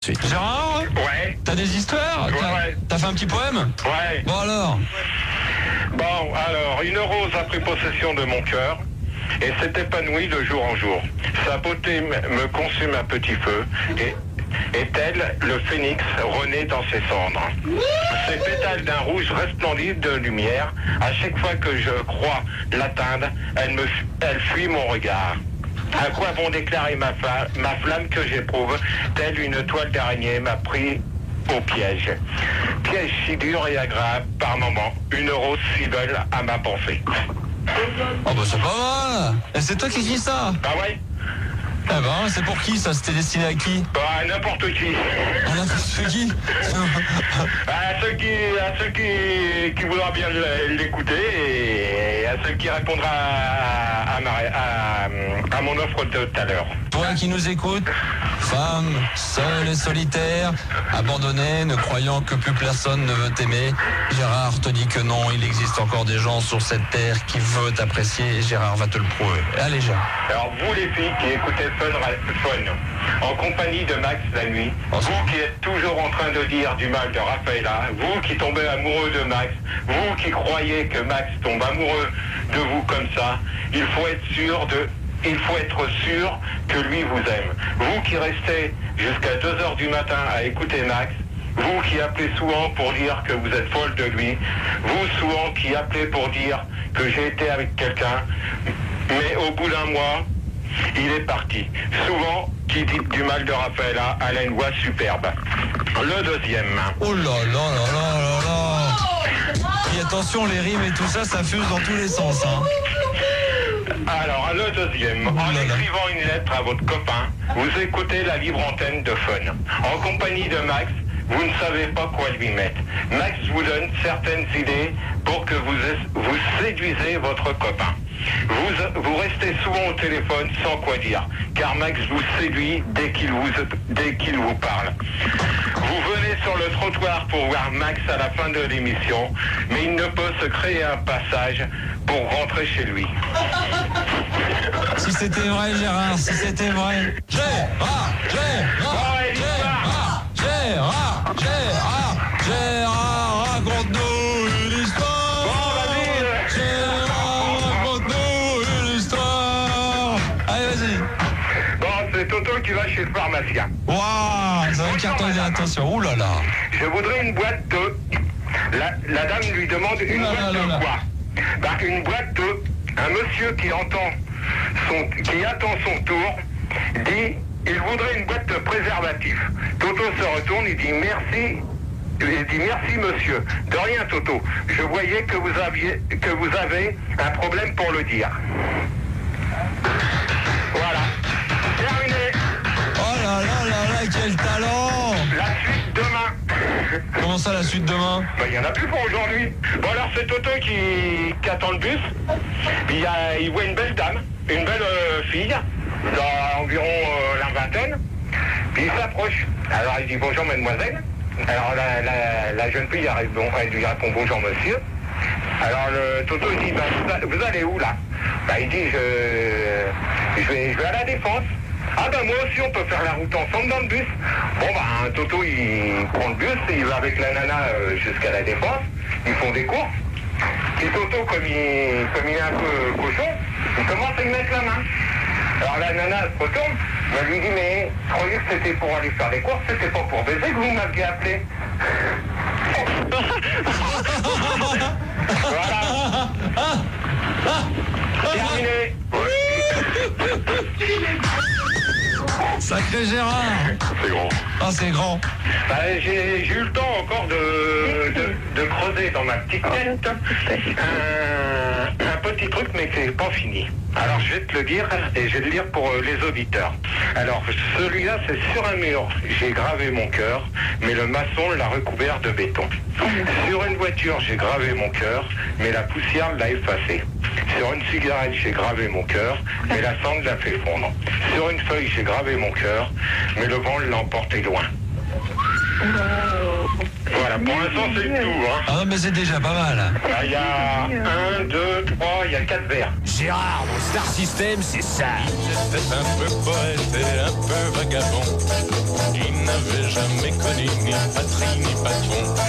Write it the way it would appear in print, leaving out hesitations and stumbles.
Gérard ? Ouais. T'as des histoires ? Ouais. T'as fait un petit poème ? Ouais. Bon alors ? Bon, alors, une rose a pris possession de mon cœur et s'est épanouie de jour en jour. Sa beauté me consume à petit feu et tel le phénix renaît dans ses cendres. Ses pétales d'un rouge resplendissent de lumière. À chaque fois que je crois l'atteindre, elle fuit mon regard. À quoi bon déclarer ma flamme que j'éprouve, telle une toile d'araignée m'a pris au piège. Piège si dur et agréable par moments, une rose si belle à ma pensée. Oh bah c'est pas mal. Et c'est toi qui écris ça ? Bah ouais, Eh ben, c'est pour qui ça ? C'était destiné à qui ? bah n'importe qui. Ah n'importe qui. À ceux qui voudra bien l'écouter et à ceux qui répondra à mon offre de tout à l'heure. Toi qui nous écoutes, femme, seule et solitaire, abandonnée, ne croyant que plus personne ne veut t'aimer, Gérard te dit que non, il existe encore des gens sur cette terre qui veulent t'apprécier et Gérard va te le prouver. Allez Gérard. Alors vous les filles qui écoutez Fun, en compagnie de Max la nuit, vous qui êtes toujours en train de dire du mal de Raphaëla, vous qui tombez amoureux de Max, vous qui croyez que Max tombe amoureux de vous comme ça, il faut être sûr que lui vous aime. Vous qui restez jusqu'à 2h du matin à écouter Max, vous qui appelez souvent pour dire que vous êtes folle de lui, vous souvent qui appelez pour dire que j'ai été avec quelqu'un, mais au bout d'un mois, il est parti. Souvent, qui dit du mal de Raphaëla, elle a une voix superbe. Le deuxième. Oh là là là là là là. Et attention, les rimes et tout ça, ça fuse dans tous les sens. Hein. Alors, le deuxième. En écrivant une lettre à votre copain, vous écoutez la libre antenne de Fun. En compagnie de Max, vous ne savez pas quoi lui mettre. Max vous donne certaines idées pour que vous séduisez votre copain. Vous restez souvent au téléphone sans quoi dire, car Max vous séduit dès qu'il vous parle. Vous venez sur le trottoir pour voir Max à la fin de l'émission, mais il ne peut se créer un passage pour rentrer chez lui. Si c'était vrai Gérard, si c'était vrai. Gérard, raconte-nous une histoire. Bon, vas-y. Gérard, raconte-nous une histoire. Allez, vas-y. Bon, c'est Toto qui va chez le pharmacien. Waouh, ça va cartonner, attention. Ouh là là. Je voudrais une boîte de... La dame lui demande une boîte de quoi ? Bah, une boîte de... Un monsieur qui attend son tour dit il voudrait une boîte de préservatifs. Toto se retourne, il dit merci. Il dit merci monsieur. De rien Toto. Je voyais que vous avez un problème pour le dire. Voilà. Terminé. Oh là là là là, quel talent. La suite demain. Comment ça, la suite demain ? Bah, il n'y en a plus pour aujourd'hui. Bon, alors c'est Toto qui attend le bus. Puis il voit une belle dame, une belle fille, d'environ la vingtaine. Puis il s'approche. Alors il dit bonjour mademoiselle. Alors la jeune fille elle lui répond bonjour monsieur. Alors le Toto il dit bah, vous allez où là ? Bah, il dit je vais à la Défense. Ah ben moi aussi on peut faire la route ensemble dans le bus. Bon bah Toto il prend le bus et il va avec la nana jusqu'à la Défense. Ils font des courses. Et Toto comme il est un peu cochon, il commence à lui mettre la main. Alors la nana elle se retourne, elle lui dit mais je croyais que c'était pour aller faire des courses, c'était pas pour baiser que vous m'aviez appelé. Voilà. Terminé. Sacré Gérard. C'est grand. Ah, c'est grand. Bah, j'ai eu le temps encore de creuser dans ma petite tête un petit truc, mais c'est pas fini. Alors je vais te le dire et je vais le lire pour les auditeurs. Alors celui-là c'est sur un mur, j'ai gravé mon cœur, mais le maçon l'a recouvert de béton. Sur une voiture j'ai gravé mon cœur, mais la poussière l'a effacé. Sur une cigarette j'ai gravé mon cœur, mais la cendre l'a fait fondre. Sur une feuille j'ai gravé mon cœur, mais le vent l'a emporté loin. Voilà, pour l'instant c'est le tout. Hein. Ah non, mais c'est déjà pas mal. Il y a 1, 2, 3, il y a 4 verres. Gérard, mon Star System, c'est ça. J'étais un peu poète et un peu vagabond, qui n'avait jamais connu ni patrie ni patron.